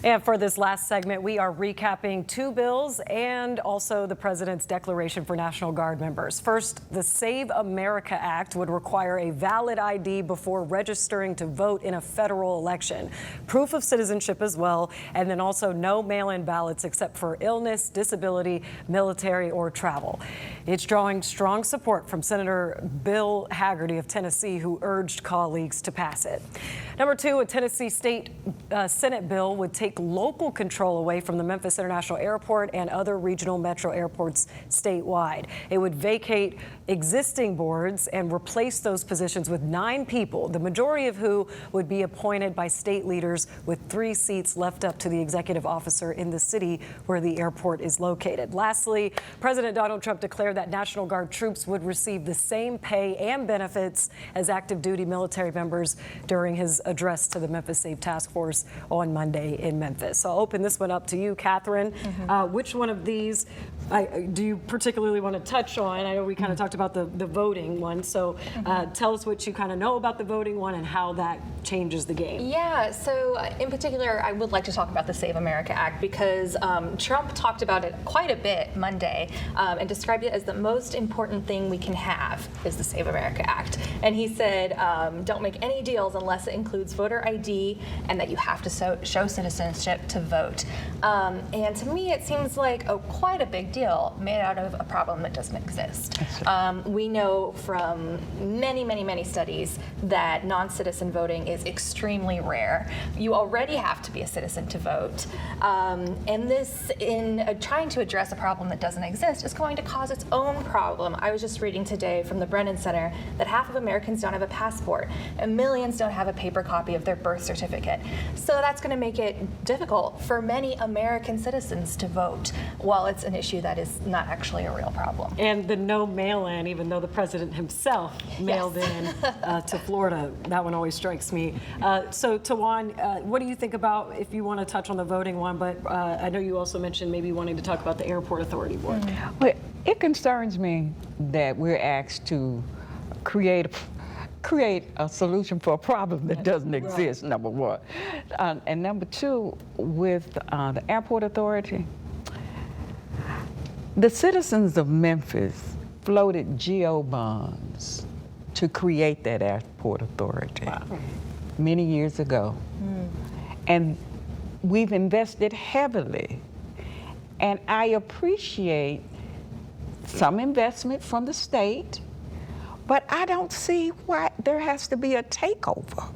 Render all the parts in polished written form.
And for this last segment, we are recapping two bills and also the president's declaration for National Guard members. First, the Save America Act would require a valid ID before registering to vote in a federal election. Proof of citizenship as well, and then also no mail-in ballots except for illness, disability, military, or travel. It's drawing strong support from Senator Bill Hagerty of Tennessee, who urged colleagues to pass it. Number two, a Tennessee State Senate bill would take local control away from the Memphis International Airport and other regional metro airports statewide. It would vacate existing boards and replace those positions with 9 people, the majority of who would be appointed by state leaders, with 3 seats left up to the executive officer in the city where the airport is located. Lastly, President Donald Trump declared that National Guard troops would receive the same pay and benefits as active duty military members during his address to the Memphis Safe Task Force on Monday in Memphis. So I'll open this one up to you, Catherine. Which one of these do you particularly want to touch on? I know we kind of talked about the voting one, so tell us what you kind of know about the voting one and how that changes the game. Yeah, so in particular, I would like to talk about the Save America Act because Trump talked about it quite a bit Monday and described it as the most important thing we can have is the Save America Act. And he said, don't make any deals unless it includes voter ID and that you have to show citizenship to vote. And to me, it seems like quite a big deal made out of a problem that doesn't exist. We know from many studies that non-citizen voting is extremely rare. You already have to be a citizen to vote. And this, in trying to address a problem that doesn't exist, is going to cause its own problem. I was just reading today from the Brennan Center that half of Americans don't have a passport and millions don't have a paper copy of their birth certificate. So that's going to make it difficult for many American citizens to vote, while it's an issue that is not actually a real problem. And the no mail-in, even though the president himself mailed in to Florida, that one always strikes me. So Tawan, what do you think about, if you want to touch on the voting one, but I know you also mentioned maybe wanting to talk about the Airport Authority Board. Well, it concerns me that we're asked to create a solution for a problem that doesn't exist, number one. And number two, with the Airport Authority, the citizens of Memphis floated GO bonds to create that Airport Authority many years ago. And we've invested heavily. And I appreciate some investment from the state, but I don't see why there has to be a takeover.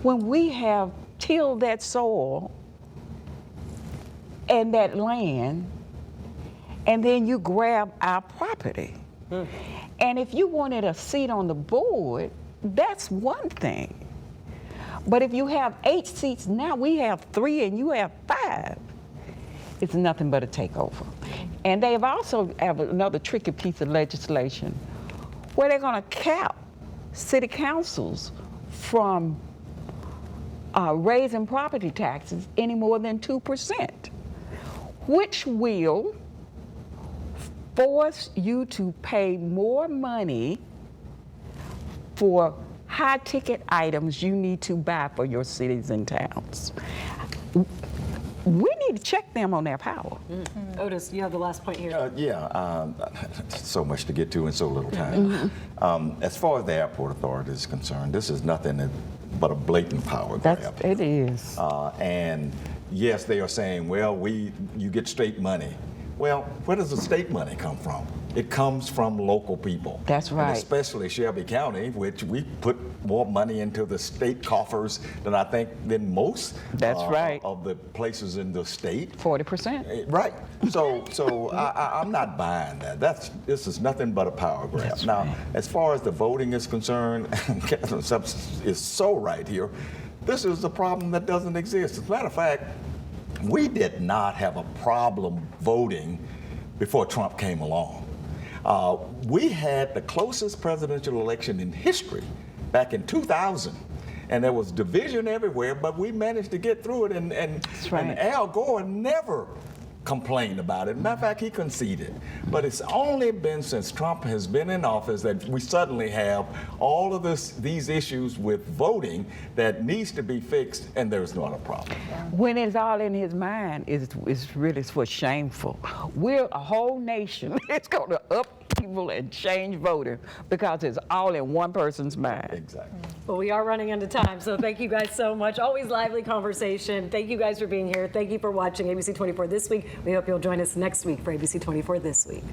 When we have tilled that soil and that land, and then you grab our property. And if you wanted a seat on the board, that's one thing. But if you have 8 seats now, we have 3 and you have 5, it's nothing but a takeover. And they've also have another tricky piece of legislation where they're going to cap city councils from raising property taxes any more than 2%, which will force you to pay more money for high-ticket items you need to buy for your cities and towns. We need to check them on their power. Otis, you have the last point here. So much to get to in so little time. As far as the Airport Authority is concerned, this is nothing but a blatant power grab. It is. And yes, they are saying, well, you get state money. Well, where does the state money come from? It comes from local people. That's right. And especially Shelby County, which we put more money into the state coffers than most of the places in the state. 40%. Right. So I'm not buying that. This is nothing but a power grab. That's now, right. as far as the voting is concerned, Catherine is so right here. This is a problem that doesn't exist. As a matter of fact, we did not have a problem voting before Trump came along. We had the closest presidential election in history back in 2000. And there was division everywhere, but we managed to get through it. And Al Gore never complained about it. Matter of fact, he conceded. But it's only been since Trump has been in office that we suddenly have all of these issues with voting that needs to be fixed, and there's not a problem. When it's all in his mind, it's really what's shameful. We're a whole nation. It's going to upheaval and change voting because it's all in one person's mind. Exactly. Well, we are running into time, so thank you guys so much. Always lively conversation. Thank you guys for being here. Thank you for watching ABC24 This Week. We hope you'll join us next week for ABC24 This Week.